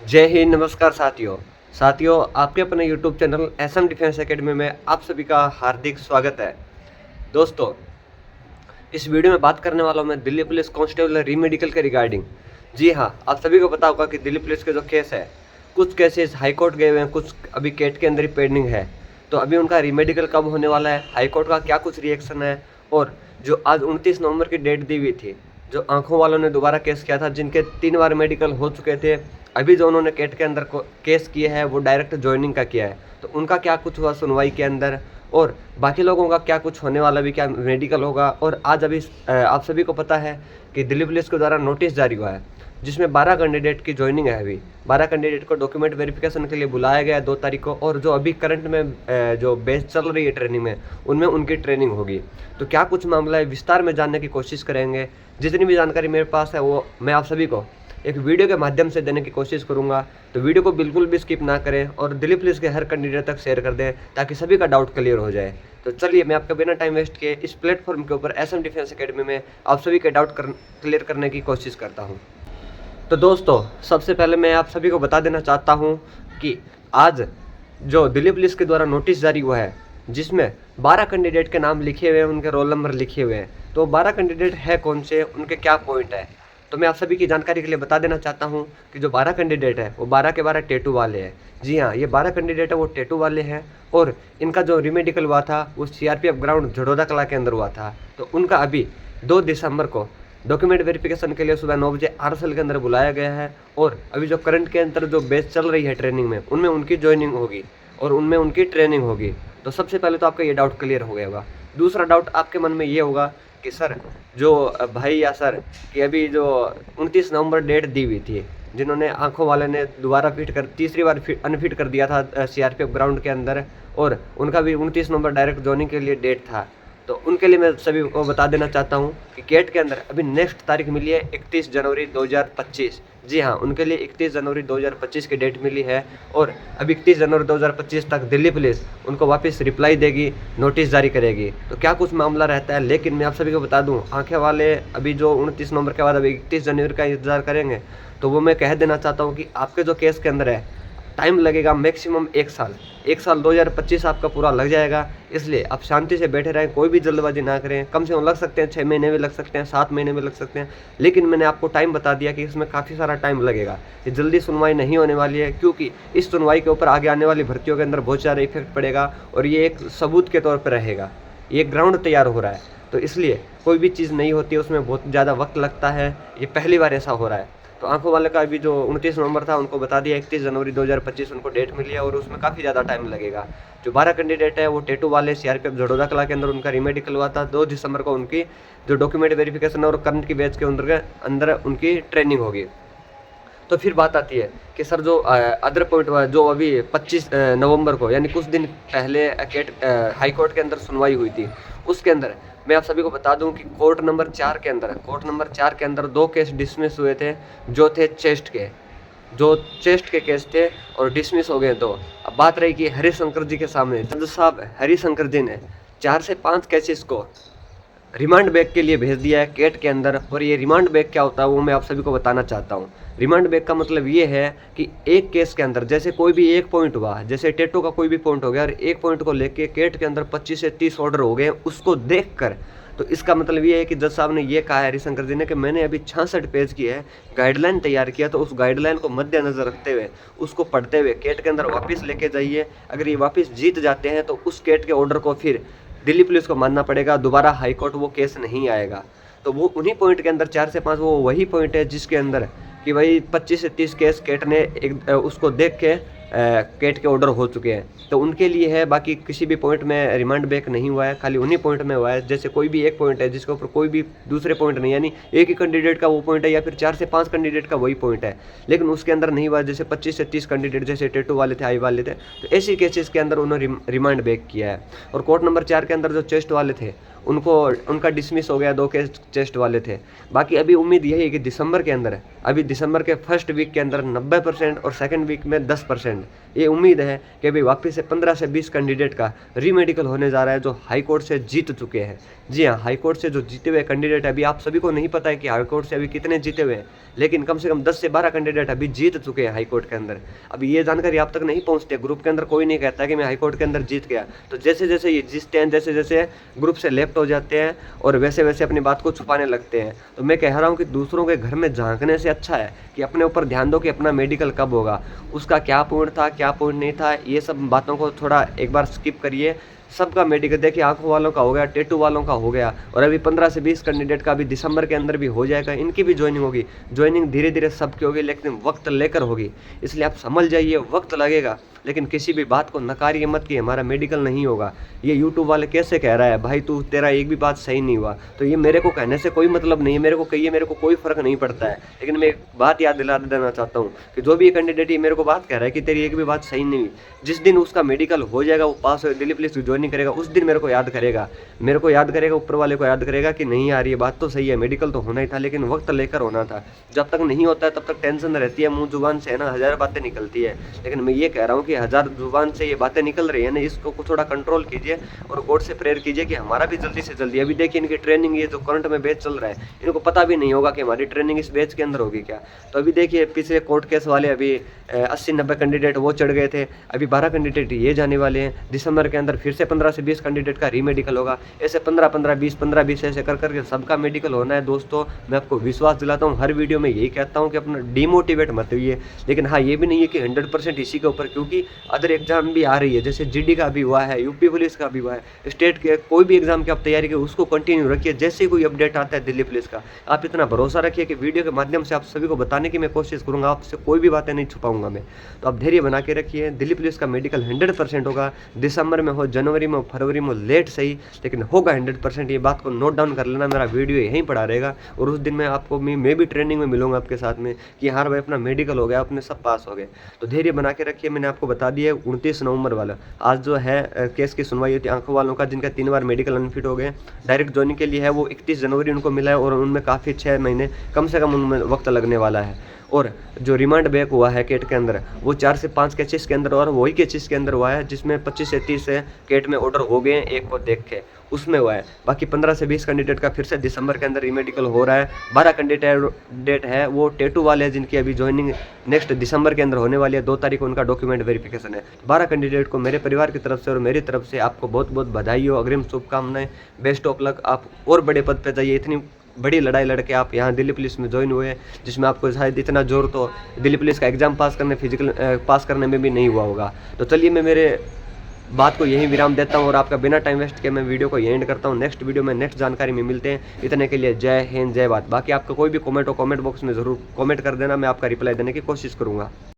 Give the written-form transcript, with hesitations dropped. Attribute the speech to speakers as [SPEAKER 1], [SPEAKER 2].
[SPEAKER 1] जय हिंद, नमस्कार साथियों आपके अपने YouTube channel SM defence academy में आप सभी का हार्दिक स्वागत है। दोस्तों, इस वीडियो में बात करने वाला हूँ मैं दिल्ली पुलिस कांस्टेबल रीमेडिकल के रिगार्डिंग। जी हाँ, आप सभी को पता होगा कि दिल्ली पुलिस के जो केस है, कुछ केसेस हाई कोर्ट गए हुए हैं, कुछ अभी केट के अंदर ही पेंडिंग है। तो अभी उनका रीमेडिकल कब होने वाला है, हाई कोर्ट का क्या कुछ रिएक्शन है, और जो आज 29 नवंबर की डेट दी हुई थी, जो आंखों वालों ने दोबारा केस किया था, जिनके 3 बार मेडिकल हो चुके थे, अभी जो उन्होंने केट के अंदर केस किए हैं वो डायरेक्ट ज्वाइनिंग का किया है, तो उनका क्या कुछ हुआ सुनवाई के अंदर, और बाकी लोगों का क्या कुछ होने वाला भी, क्या मेडिकल होगा। और आज अभी आप सभी को पता है कि दिल्ली पुलिस के द्वारा नोटिस जारी हुआ है, जिसमें 12 कैंडिडेट की ज्वाइनिंग है। अभी 12 कैंडिडेट को डॉक्यूमेंट वेरिफिकेशन के लिए बुलाया गया है 2 तारीख को, और जो अभी करंट में जो बेस चल रही है ट्रेनिंग में, उनमें उनकी ट्रेनिंग होगी। तो क्या कुछ मामला है, विस्तार में जानने की कोशिश करेंगे। जितनी भी जानकारी मेरे पास है वो मैं आप सभी को एक वीडियो के माध्यम से देने की कोशिश करूंगा। तो वीडियो को बिल्कुल भी स्किप ना करें और दिल्ली पुलिस के हर कैंडिडेट तक शेयर कर दें, ताकि सभी का डाउट क्लियर हो जाए। तो चलिए, मैं आपका बिना टाइम वेस्ट किए इस प्लेटफॉर्म के ऊपर एसएम डिफेंस एकेडमी में आप सभी के डाउट क्लियर करने की कोशिश करता हूँ। तो दोस्तों, सबसे पहले मैं आप सभी को बता देना चाहता हूँ कि आज जो दिल्ली पुलिस के द्वारा नोटिस जारी हुआ है, जिसमें 12 कैंडिडेट के नाम लिखे हुए हैं, उनके रोल नंबर लिखे हुए हैं। तो 12 कैंडिडेट है कौन से, उनके क्या पॉइंट है, तो मैं आप सभी की जानकारी के लिए बता देना चाहता हूं कि जो 12 कैंडिडेट है वो 12 के 12 टैटू वाले हैं। जी हाँ, ये 12 कैंडिडेट है वो टैटू वाले हैं, और इनका जो रीमेडिकल हुआ था वो सीआरपीएफ ग्राउंड झड़ौदा कला के अंदर हुआ था। तो उनका अभी 2 दिसंबर को डॉक्यूमेंट वेरिफिकेशन के लिए सुबह 9 बजे आरएसएल के अंदर बुलाया गया है, और अभी जो करंट के अंदर जो बेस चल रही है ट्रेनिंग में, उनमें उनकी ज्वाइनिंग होगी और उनमें उनकी ट्रेनिंग होगी। तो सबसे पहले तो आपका ये डाउट क्लियर हो गया होगा। दूसरा डाउट आपके मन में ये होगा कि सर, जो भाई या सर कि अभी जो 29 नवंबर डेट दी हुई थी, जिन्होंने आंखों वाले ने दोबारा फिट कर तीसरी बार अनफिट कर दिया था सीआरपीएफ ग्राउंड के अंदर, और उनका भी 29 नवंबर डायरेक्ट ज्वाइनिंग के लिए डेट था। तो उनके लिए मैं सभी को बता देना चाहता हूं कि केट के अंदर अभी नेक्स्ट तारीख मिली है 31 जनवरी 2025। जी हाँ, उनके लिए 31 जनवरी 2025 की डेट मिली है, और अभी 31 जनवरी 2025 तक दिल्ली पुलिस उनको वापस रिप्लाई देगी, नोटिस जारी करेगी। तो क्या कुछ मामला रहता है, लेकिन मैं आप सभी को बता दूं, आंखें वाले अभी जो 29 नवंबर के बाद अभी 31 जनवरी का इंतजार करेंगे। तो वो मैं कह देना चाहता हूँ कि आपके जो केस के अंदर है, टाइम लगेगा मैक्सिमम 1 साल। 1 साल 2025 आपका पूरा लग जाएगा। इसलिए आप शांति से बैठे रहें, कोई भी जल्दबाजी ना करें। कम से कम लग सकते हैं 6 महीने भी लग सकते हैं, 7 महीने भी लग सकते हैं, लेकिन मैंने आपको टाइम बता दिया कि इसमें काफ़ी सारा टाइम लगेगा। ये जल्दी सुनवाई नहीं होने वाली है, क्योंकि इस सुनवाई के ऊपर आगे आने वाली भर्तियों के अंदर बहुत सारा इफेक्ट पड़ेगा, और ये एक सबूत के तौर पर रहेगा। ये ग्राउंड तैयार हो रहा है, तो इसलिए कोई भी चीज़ नहीं होती है उसमें बहुत ज़्यादा वक्त लगता है। ये पहली बार ऐसा हो रहा है। तो आंखों वाले का अभी जो 29 नवंबर था, उनको बता दिया 31 जनवरी 2025 उनको डेट मिली है, और उसमें काफ़ी ज़्यादा टाइम लगेगा। जो 12 कैंडिडेट है वो टैटू वाले सीआरपीएफ झड़ौदा कला के अंदर उनका रीमेडिकल हुआ था। 2 दिसंबर को उनकी जो डॉक्यूमेंट वेरिफिकेशन और करंट की बैच के अंदर उनकी ट्रेनिंग होगी। तो फिर बात आती है कि सर, जो अदर पॉइंट हुआ, जो अभी 25 नवंबर को, यानी कुछ दिन पहले हाई कोर्ट के अंदर सुनवाई हुई थी, उसके अंदर मैं आप सभी को बता दूं कि कोर्ट नंबर 4 के अंदर 2 केस डिसमिस हुए थे, जो थे चेस्ट के केस थे, और डिसमिस हो गए 2। अब बात रही कि हरिशंकर जी के सामने, जज साहब हरिशंकर जी ने 4 से 5 केसेस को रिमांड बैक के लिए भेज दिया है केट के अंदर। और ये रिमांड बैक क्या होता है वो मैं आप सभी को बताना चाहता हूँ। रिमांड बैक का मतलब ये है कि एक केस के अंदर जैसे कोई भी एक पॉइंट हुआ, जैसे टेटो का कोई भी पॉइंट हो गया, और एक पॉइंट को लेके केट के अंदर 25 से 30 ऑर्डर हो गए उसको देखकर, तो इसका मतलब ये है कि जज साहब ने ये कहा है हरिशंकर जी ने कि मैंने अभी 66 पेज की है गाइडलाइन तैयार किया, तो उस गाइडलाइन को मद्देनजर रखते हुए उसको पढ़ते हुए केट के अंदर वापस लेके जाइए। अगर ये वापस जीत जाते हैं तो उस केट के ऑर्डर को फिर दिल्ली पुलिस को मानना पड़ेगा, दोबारा हाई कोर्ट वो केस नहीं आएगा। तो वो उन्हीं पॉइंट के अंदर 4 से 5 वो वही पॉइंट है जिसके अंदर कि भाई 25 से 30 केस केट ने उसको देख के केट के ऑर्डर हो चुके हैं, तो उनके लिए है। बाकी किसी भी पॉइंट में रिमांड बैक नहीं हुआ है, खाली उन्हीं पॉइंट में हुआ है। जैसे कोई भी एक पॉइंट है जिसके ऊपर कोई भी दूसरे पॉइंट नहीं, यानी एक ही कैंडिडेट का वो पॉइंट है, या फिर 4 से 5 कैंडिडेट का वही पॉइंट है, लेकिन उसके अंदर नहीं हुआ। जैसे 25 से 30 कैंडिडेट जैसे टेटू वाले थे, आई वाले थे, तो ऐसी केसेस के अंदर उन्होंने रिमांड बैक किया है। और कोर्ट नंबर 4 के अंदर जो चेस्ट वाले थे उनका डिसमिस हो गया, 2 केस चेस्ट वाले थे। बाकी अभी उम्मीद यही है कि दिसंबर के अंदर, अभी दिसंबर के फर्स्ट वीक के अंदर 90% और सेकंड वीक में 10%, 100%। ये उम्मीद है कि अभी वापस से 15 से 20 कैंडिडेट का रीमेडिकल होने जा रहा है जो हाई कोर्ट से जीत चुके हैं। जी हाँ, हाई कोर्ट से जो जीते हुए कैंडिडेट है, अभी आप सभी को नहीं पता है कि हाई कोर्ट से अभी कितने जीते हुए हैं, लेकिन कम से कम 10 से 12 कैंडिडेट अभी जीत चुके हैं हाई कोर्ट के अंदर। अभी ये जानकारी आप तक नहीं पहुंचती, ग्रुप के अंदर कोई नहीं कहता कि मैं हाई कोर्ट के अंदर जीत गया। तो जैसे जैसे ये जीतते हैं, जैसे जैसे ग्रुप से लेफ्ट हो जाते हैं और वैसे वैसे अपनी बात को छुपाने लगते हैं। तो मैं कह रहा हूँ कि दूसरों के घर में झांकने से अच्छा है कि अपने ऊपर ध्यान दो कि अपना मेडिकल कब होगा, उसका क्या पॉइंट था, क्या पॉइंट नहीं था, ये सब बातों को थोड़ा एक बार स्किप करिए। सबका मेडिकल देखिए, आंखों वालों का हो गया, टैटू वालों का हो गया, और अभी 15 से 20 कैंडिडेट का अभी दिसंबर के अंदर भी हो जाएगा, इनकी भी ज्वाइनिंग होगी। ज्वाइनिंग धीरे धीरे सबकी होगी, लेकिन वक्त लेकर होगी, इसलिए आप समझ जाइए, वक्त लगेगा। लेकिन किसी भी बात को नकारिए मत कि हमारा मेडिकल नहीं होगा। ये यूट्यूब वाले कैसे कह रहा है भाई तू, तेरा एक भी बात सही नहीं हुआ, तो ये मेरे को कहने से कोई मतलब नहीं है, मेरे को कहिए, मेरे को कोई फर्क नहीं पड़ता है। लेकिन मैं एक बात याद दिला देना चाहता हूँ कि जो भी कैंडिडेट ये मेरे को बात कह रहा है कि तेरी एक भी बात सही नहीं हुई, जिस दिन उसका मेडिकल हो जाएगा, वो पास हो दिल्ली पुलिस की ज्वाइनिंग करेगा, उस दिन मेरे को याद करेगा, ऊपर वाले को याद करेगा कि नहीं यार ये बात तो सही है, मेडिकल तो होना ही था, लेकिन वक्त लेकर होना था। जब तक नहीं होता है तब तक टेंशन रहती है, मुंह जुबान से है ना 1000 बातें निकलती है, लेकिन मैं ये कह रहा हूँ कि 1000 जुबान से ये बातें निकल रही है ना, इसको थोड़ा कंट्रोल कीजिए और गॉड से प्रेयर कीजिए कि हमारा भी जल्दी से जल्दी। अभी देखिए इनकी ट्रेनिंग, ये जो करंट में बैच चल रहा है, इनको पता भी नहीं होगा कि हमारी ट्रेनिंग इस बैच के अंदर होगी क्या। तो अभी देखिए पिछले कोर्ट केस वाले अभी 80-90 कैंडिडेट वो चढ़ गए थे, अभी 12 कैंडिडेट ये जाने वाले हैं। दिसंबर के अंदर फिर से 15 से 20 कैंडिडेट का रीमेडिकल होगा। ऐसे 15-15-20 ऐसे कर करके सबका मेडिकल होना है। दोस्तों मैं आपको विश्वास दिलाता हूँ, हर वीडियो में यही कहता हूँ कि अपना डिमोटिवेट मत होइए, लेकिन हाँ ये भी नहीं है कि 100% इसी के ऊपर, क्योंकि अदर एग्जाम भी आ रही है, जैसे जीडी का भी हुआ है, यूपी पुलिस का भी हुआ है, स्टेट के कोई भी एग्जाम की आप तैयारी करें उसको कंटिन्यू रखिए। जैसे ही कोई अपडेट आता है दिल्ली पुलिस का, आप इतना भरोसा रखिए कि वीडियो के माध्यम से आप सभी को बताने की मैं कोशिश करूंगा, आपसे कोई भी बातें नहीं छुपाऊंगा मैं। तो आप धैर्य बना के रखिए, दिल्ली पुलिस का मेडिकल 100% होगा। दिसंबर में हो, जनवरी में हो, फरवरी में हो, लेट सही, लेकिन होगा 100%। ये बात को नोट डाउन कर लेना, मेरा वीडियो यहीं पड़ा रहेगा और उस दिन मैं आपको मैं भी ट्रेनिंग में मिलूंगा आपके साथ में कि हाँ भाई अपना मेडिकल हो गया, अपने सब पास हो गए। तो धैर्य बना के रखिए। मैंने आपको बता दिया 29 नवंबर वाला आज जो है केस की सुनवाई होती है आंखों वालों का, जिनका 3 बार मेडिकल अनफिट हो गए, डायरेक्ट ज्वाइनिंग के लिए है, वो 31 जनवरी उनको मिला है और उनमें काफ़ी 6 महीने कम से कम उनमें वक्त लगने वाला है। और जो रिमांड बैक हुआ है केट के अंदर, वो 4 से 5 केसेस के अंदर, और वही केसेस के अंदर हुआ है जिसमें 25 से 30 केट में ऑर्डर हो गए हैं, एक को देख के उसमें हुआ है। बाकी 15 से 20 कैंडिडेट का फिर से दिसंबर के अंदर रीमेडिकल हो रहा है। 12 कैंडिडेट है वो टैटू वाले हैं, जिनकी अभी ज्वाइनिंग नेक्स्ट दिसंबर के अंदर होने वाली है। 2 तारीख को उनका डॉक्यूमेंट वेरिफिकेशन है। 12 कैंडिडेट को मेरे परिवार की तरफ से और मेरी तरफ से आपको बहुत बहुत बधाई हो, अग्रिम शुभकामनाएं, बेस्ट ऑफ लक। आप और बड़े पद पर जाइए। इतनी बड़ी लड़ाई लड़के आप यहाँ दिल्ली पुलिस में ज्वाइन हुए, जिसमें आपको शायद इतना जोर तो दिल्ली पुलिस का एग्जाम फिजिकल पास करने में भी नहीं हुआ होगा। तो चलिए मैं मेरे बात को यहीं विराम देता हूँ और आपका बिना टाइम वेस्ट के मैं वीडियो को यहीं एंड करता हूँ। नेक्स्ट वीडियो में नेक्स्ट जानकारी में मिलते हैं। इतने के लिए जय हिंद, जय भारत। बाकी आपका कोई भी कमेंट हो कमेंट बॉक्स में ज़रूर कमेंट कर देना, मैं आपका रिप्लाई देने की कोशिश करूँगा।